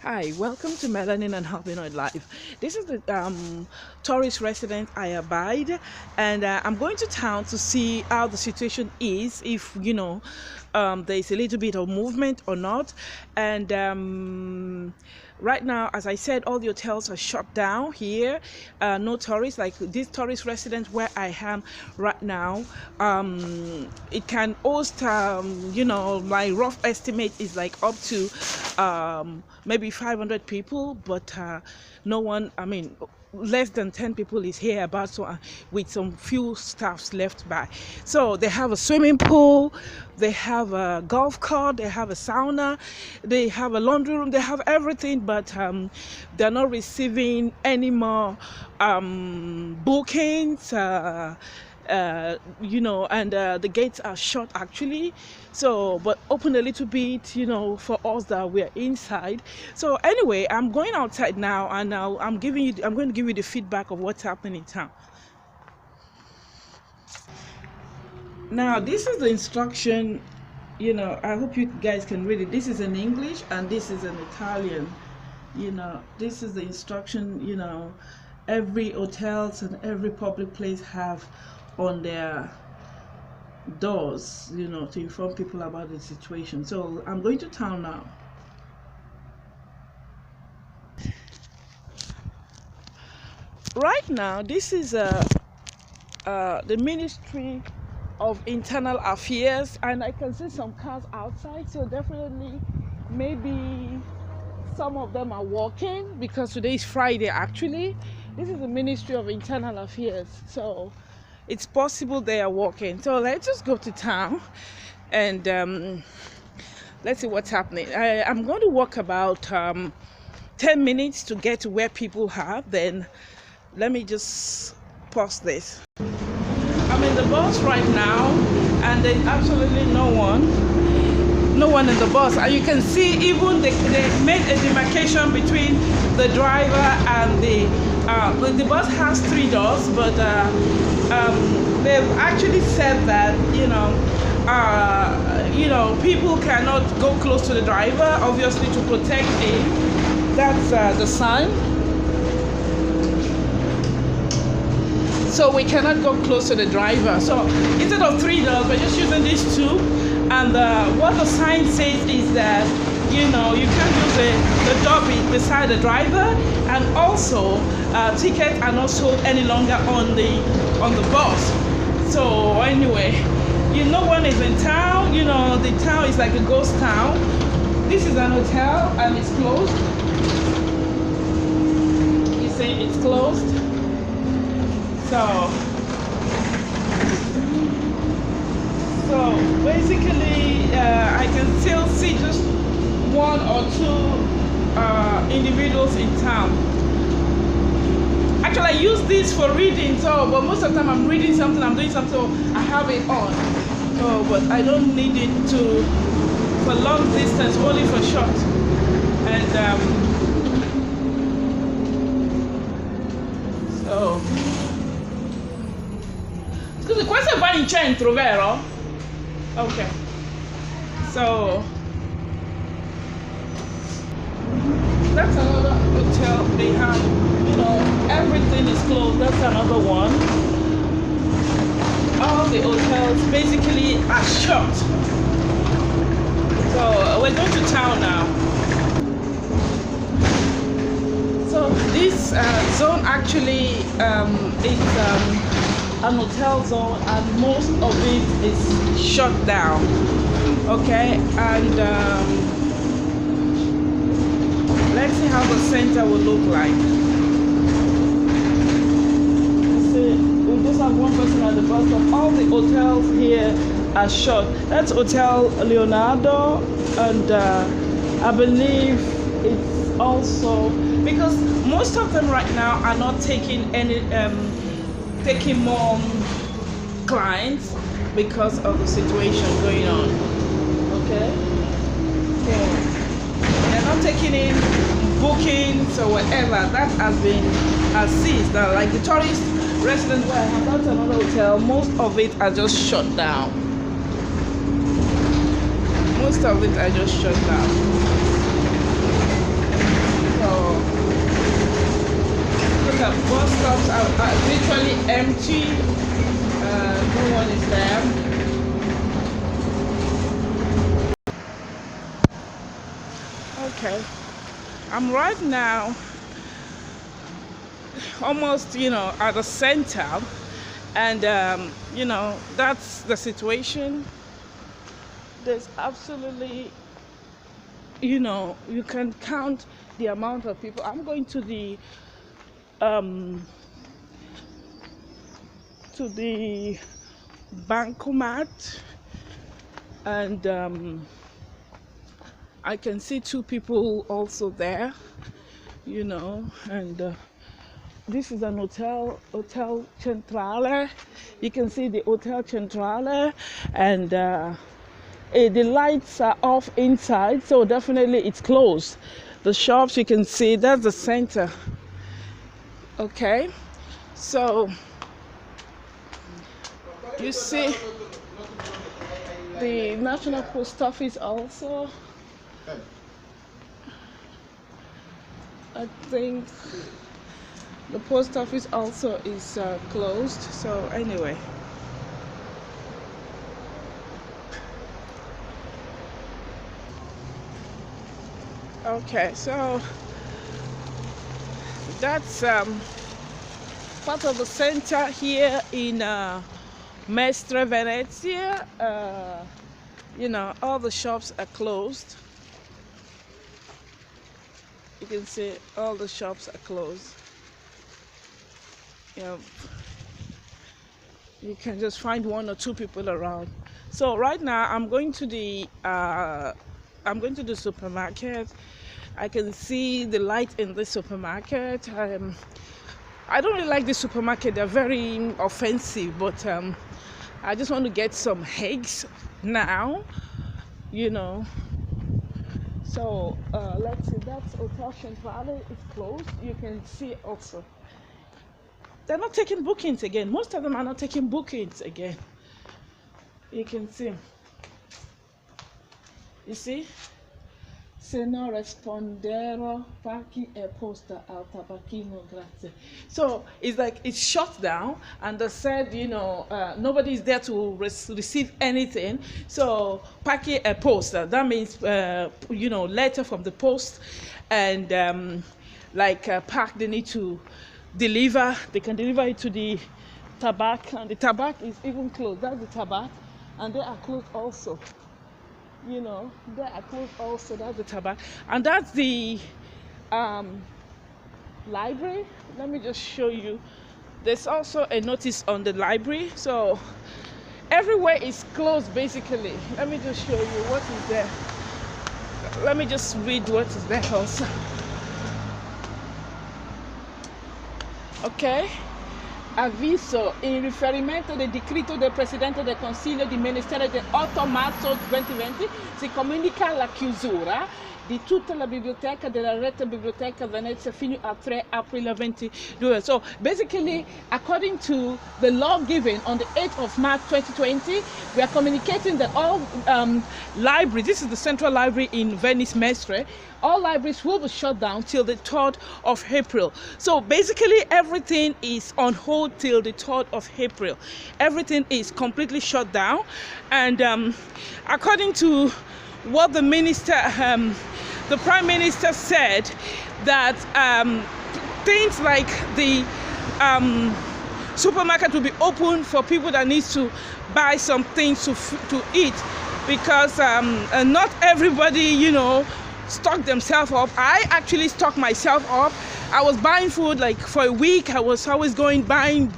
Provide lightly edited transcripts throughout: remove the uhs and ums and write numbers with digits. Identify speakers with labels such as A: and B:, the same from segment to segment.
A: Hi, welcome to Melanin and Albinoid Live. This is the tourist resident I abide, and I'm going to town to see how the situation is, if there is a little bit of movement or not. And right now, as I said, all the hotels are shut down here. No tourists, like this tourist resident where I am right now. It can host, my rough estimate is like up to maybe 500 people, but no one, less than 10 people is here about, so with some few staffs left by. So they have a swimming pool, they have a golf cart, they have a sauna, they have a laundry room, they have everything, but they're not receiving any more bookings. And the gates are shut actually, so but open a little bit, for us that we're inside. So anyway, I'm going outside now, and now I'm going to give you the feedback of what's happening in town. Now this is the instruction. I hope you guys can read it. This is in English and this is in Italian. This is the instruction. Every hotels and every public place have on their doors, to inform people about the situation. So I'm going to town now. Right now, this is the Ministry of Internal Affairs, and I can see some cars outside, so definitely maybe some of them are walking because today is Friday actually. This is the Ministry of Internal Affairs, so it's possible they are walking. So let's just go to town and let's see what's happening. I'm going to walk about 10 minutes to get to where people are. Then let me just pause this. I'm in the bus right now and there's absolutely no one in the bus, and you can see even they made a demarcation between the driver and the bus has 3 doors, but they've actually said that people cannot go close to the driver, obviously to protect him. That's the sign. So we cannot go close to the driver. So instead of 3 doors, we're just using these 2. And what the sign says is that you can't use the door beside the driver, and also tickets are not sold any longer on the bus. So anyway, no one is in town. The town is like a ghost town. This is an hotel and it's closed. You see, it's closed. So basically, I can still see just 1 or 2 individuals in town. Actually, I use this for reading, but most of the time I'm reading something, I'm doing something, so I have it on. So, but I don't need it for long distance, only for short. And Scusi, questo va in centro, vero? Okay. So that's another hotel they have. Everything is closed. That's another one. All the hotels basically are shut. So we're going to town now. So this zone actually is an hotel zone, and most of it is shut down. Okay, and let's see how the center will look like. See, we just have one person at the bus stop. All the hotels here are shut. That's Hotel Leonardo, and I believe it's also because most of them right now are not taking more clients because of the situation going on. Okay, so they're not taking in bookings or whatever. That has been ceased. Now, like the tourist resident where I have, that's another hotel. Most of it are just shut down. Most of it are just shut down. empty. No one is there. Okay, I'm right now almost, at the center, and that's the situation. There's absolutely, you can count the amount of people. I'm going to the bancomat, and I can see two people also there, and this is an Hotel Centrale. You can see the Hotel Centrale, and the lights are off inside, so definitely it's closed. The shops, you can see, that's the center. Okay, so you see the National Post Office also. I think the post office also is closed. So anyway, okay, so that's part of the center here in Mestre, Venezia. All the shops are closed. You can see all the shops are closed. You can just find one or two people around. So right now I'm going to the supermarket. I can see the light in the supermarket. I don't really like the supermarket. They're very offensive, but I just want to get some eggs now, So let's see, that's Hotel Centrale is closed. You can see also they're not taking bookings again. Most of them are not taking bookings again. You can see. You see? Se non rispondero pacchi e posta al tabacchino, grazie. So it's like it's shut down, and they said, nobody is there to receive anything. So pacchi e posta, that means, letter from the post, and pack, they need to deliver. They can deliver it to the tabac, and the tabac is even closed. That's the tabac, and they are closed also. They are closed also. That's the tabac, and that's the library. Let me just show you. There's also a notice on the library. So everywhere is closed basically. Let me just show you what is there. Let me just read what is there also. Ok, avviso in riferimento del decreto del Presidente del Consiglio di Ministero del 8 marzo 2020 si comunica la chiusura di tutta la biblioteca della Rete Biblioteca Venezia fino a 3 April 22. So basically, according to the law given on the 8th of March 2020, we are communicating that all libraries, this is the central library in Venice Mestre, all libraries will be shut down till the 3rd of April. So basically everything is on hold till the 3rd of April. Everything is completely shut down, and according to what the minister, the Prime Minister said, that things like the supermarket will be open for people that needs to buy some things to eat, because not everybody, stock themselves up. I actually stocked myself up. I was buying food like for a week. I was always buying.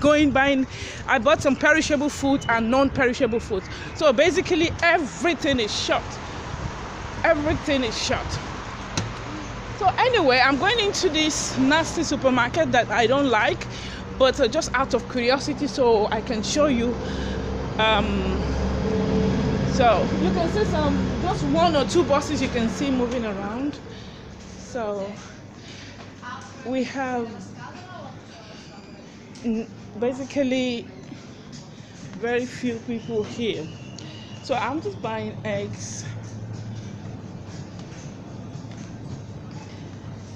A: I bought some perishable food and non-perishable food. So basically everything is shut. Everything is shut. So anyway, I'm going into this nasty supermarket that I don't like, but just out of curiosity, so I can show you. So you can see just one or two buses you can see moving around. So we have basically very few people here. So I'm just buying eggs.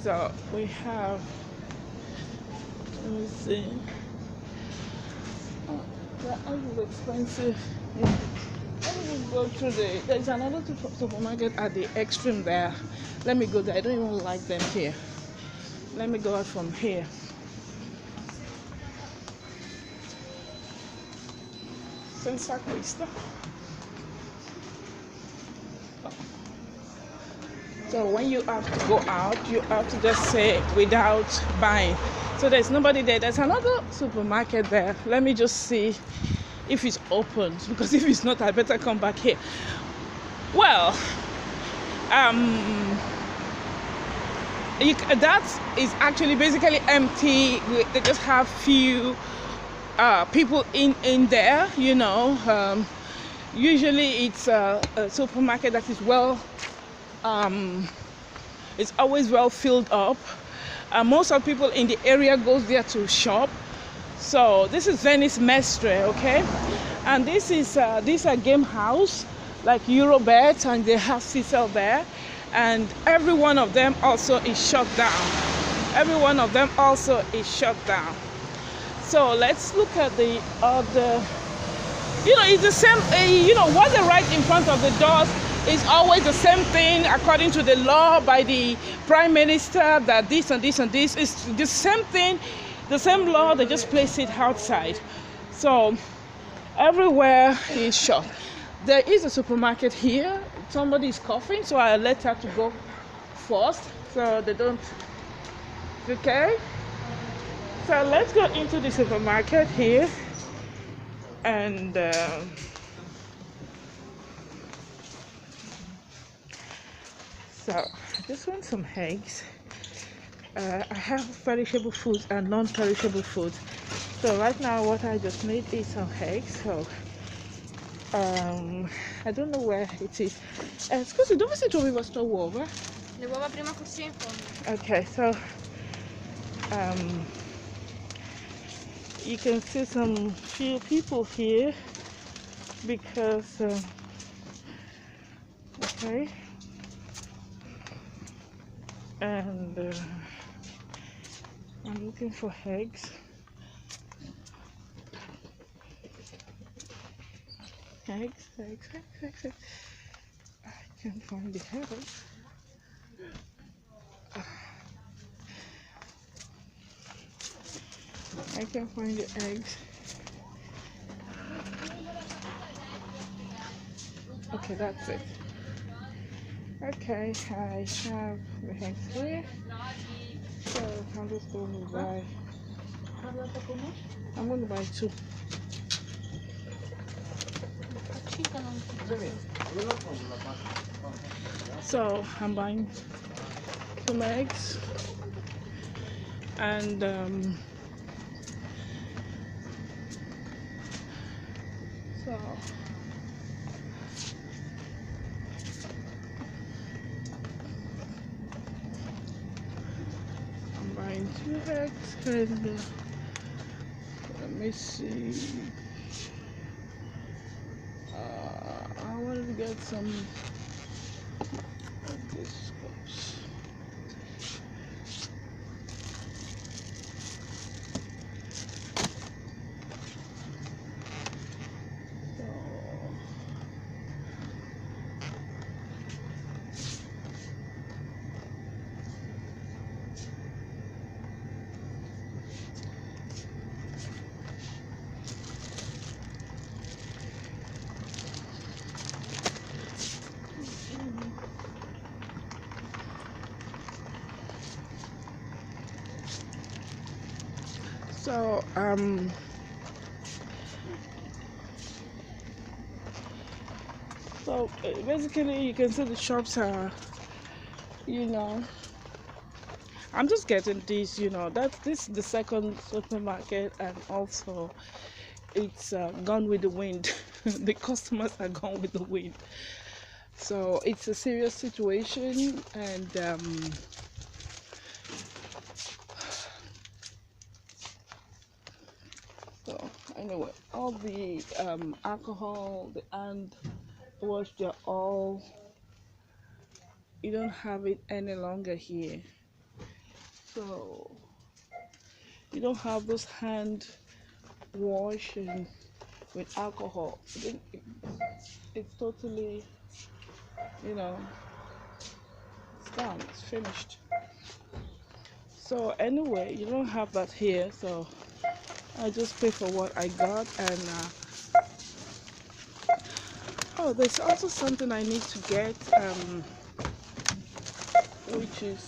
A: So we have, let me see, The egg is expensive. Yeah. Let me just go through there's another supermarket at the extreme there. Let me go there. I don't even like them here. Let me go out from here. Senza questo. So when you have to go out, you have to just say without buying. So there's nobody there. There's another supermarket there. Let me just see if it's open, because if it's not, I better come back here. Well, that is actually basically empty. They just have few people in there, you know. Usually it's a supermarket that is it's always well filled up. Most of the people in the area goes there to shop. So this is Venice Mestre, okay? And this is a game house like Eurobet, and they have Cecil there, and every one of them also is shut down. Every one of them also is shut down. So let's look at the other. You know, it's the same. You know, what they write in front of the doors is always the same thing according to the law by the prime minister, that this and this and this is the same thing, the same law. They just place it outside. So everywhere is shut. There is a supermarket here. Somebody is coughing, so I let her to go first so they don't. Okay. So let's go into the supermarket here, and so I just want some eggs. I have perishable foods and non-perishable foods. So right now what I just need is some eggs. So I don't know where it is. Scusi, dove si trovi vostre uova?
B: Le uova prima così in fondo.
A: Okay, so you can see some few people here because okay, and I'm looking for eggs. Eggs. I can't find the eggs. I can't find the eggs. Okay, that's it. Okay, I have the eggs here. So I'm just going to buy. I'm going to buy 2. So I'm buying 2 eggs, and so I'm buying 2 eggs, and let me see. I wanted to get some of this cups. So basically you can see the shops are, you know, I'm just getting this, you know, this is the second supermarket, and also it's gone with the wind. The customers are gone with the wind. So it's a serious situation, and so anyway, all the alcohol, the hand wash, they're all, you don't have it any longer here. So you don't have those hand wash and with alcohol. It's totally, you know, it's done, it's finished. So anyway, you don't have that here, so I just pay for what I got. And oh, there's also something I need to get, which is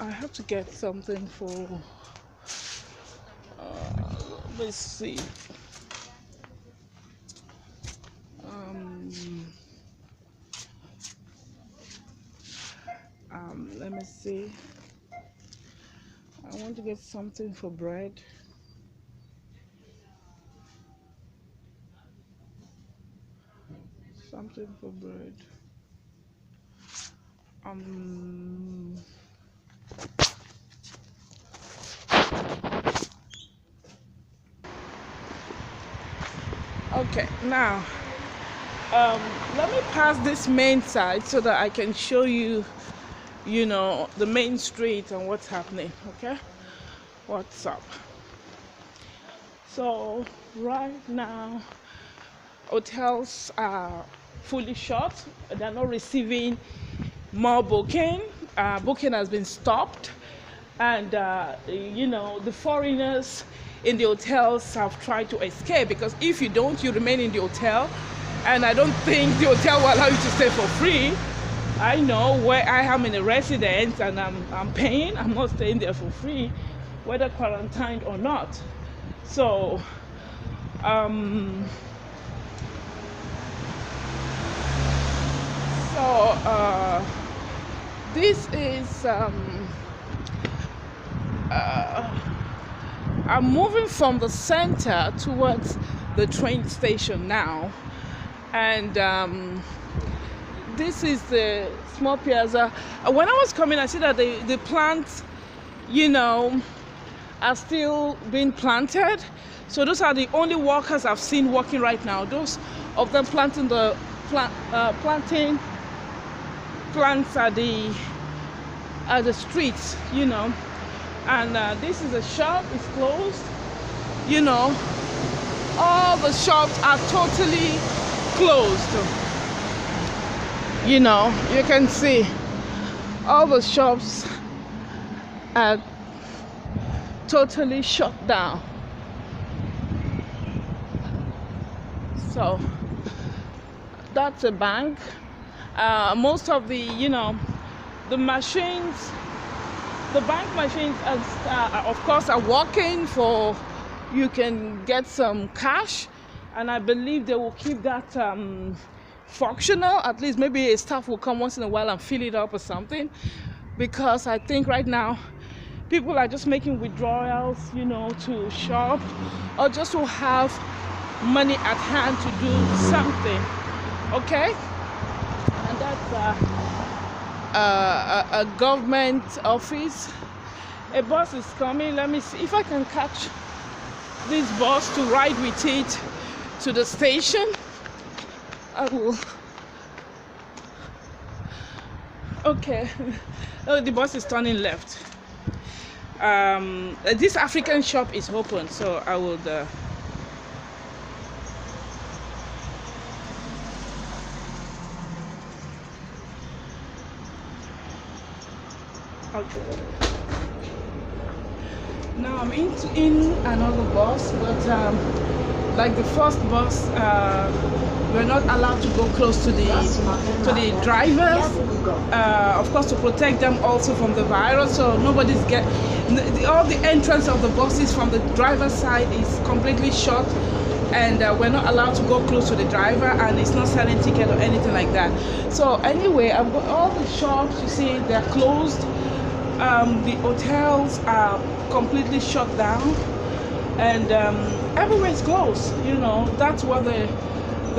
A: I have to get something for let's see, let me see, I want to get something for bread. Something for bread. Okay, now let me pass this main side so that I can show you, you know, the main street and what's happening. Okay, what's up? So right now hotels are fully shut. They're not receiving more booking. Booking has been stopped, and you know, the foreigners in the hotels have tried to escape, because if you don't, you remain in the hotel, and I don't think the hotel will allow you to stay for free. I know where I am in a residence and I'm paying. I'm not staying there for free, whether quarantined or not. So this is I'm moving from the center towards the train station now, and this is the small piazza. When I was coming, I see that the plants, you know, are still being planted. So those are the only workers I've seen working right now. Those of them planting the planting plants at the streets, you know. And this is a shop, it's closed, you know. All the shops are totally closed, you know. You can see all the shops are totally shut down. So that's a bank. Most of the, you know, the machines, the bank machines of course are working, for you can get some cash, and I believe they will keep that functional. At least maybe a staff will come once in a while and fill it up or something, because I think right now people are just making withdrawals, you know, to shop or just to have money at hand to do something. Okay, and that's a government office. A bus is coming. Let me see if I can catch this bus to ride with it to the station. I will. Okay. Oh, the bus is turning left. This African shop is open, so I would okay. Now I'm in another bus, but like the first bus, we're not allowed to go close to the drivers, of course, to protect them also from the virus. So nobody's all the entrance of the buses from the driver's side is completely shut, and we're not allowed to go close to the driver, and it's not selling ticket or anything like that. So anyway, I've got all the shops, you see, they're closed. The hotels are completely shut down, and everywhere is closed. You know, that's what the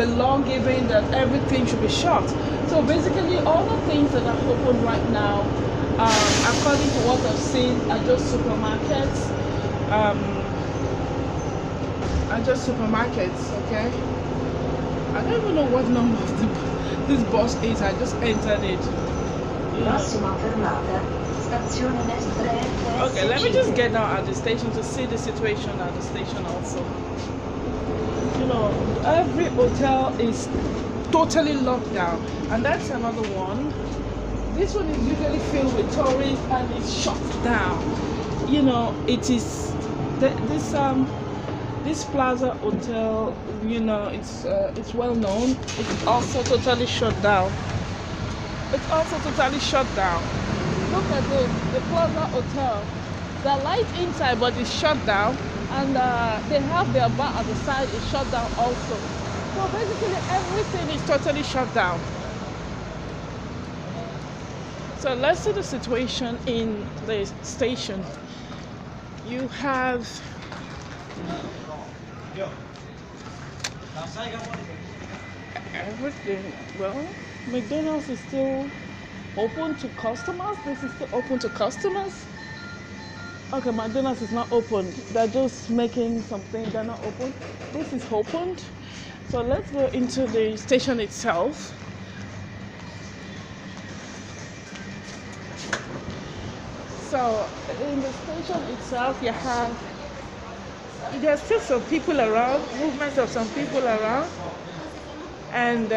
A: law giving, that everything should be shut. So basically, all the things that are open right now, according to what I've seen, are just supermarkets, are just supermarkets, okay? I don't even know what number of this bus is. I just entered it.
C: Prossima fermata, stazione Mestre.
A: Okay, let me just get down at the station to see the situation at the station also. You know, every hotel is totally locked down, and that's another one. This one is usually filled with tourists and it's shut down. You know, it is this Plaza Hotel. You know, it's well known. It's also totally shut down. It's also totally shut down. Look at the Plaza Hotel. The light inside, but it's shut down, and they have their bar at the side. It's shut down also. So basically, everything is totally shut down. So let's see the situation in the station. You have everything. Well, McDonald's is still open to customers. This is still open to customers. Okay, McDonald's is not open. They're just making something. They're not open. This is opened. So let's go into the station itself. So in the station itself, there's still some people around, movements of some people around, and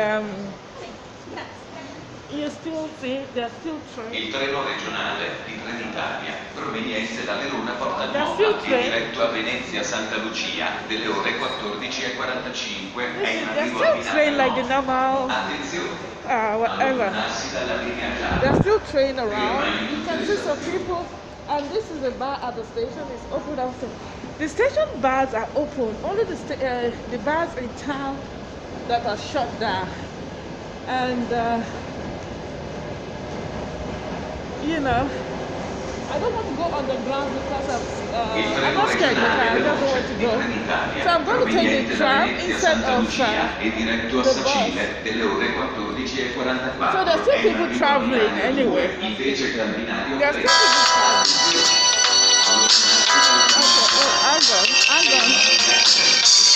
A: you still see there's still trains.
D: Il treno regionale di Trenitalia proveniente da Verona Porta Nuova e diretto a Venezia Santa Lucia delle ore 14:45 è in arrivo a
A: train like the normal.
D: Attenzione.
A: Whatever. There's still train around. You can see some people, and this is a bar at the station. It's open also. The station bars are open. Only the bars in town that are shut down. And you know, I don't want to go on the ground because I'm not scared, but I don't want to go. So I'm going to take the tram instead of the bus. So there's still people traveling anyway. There's still people traveling. Okay, hang on.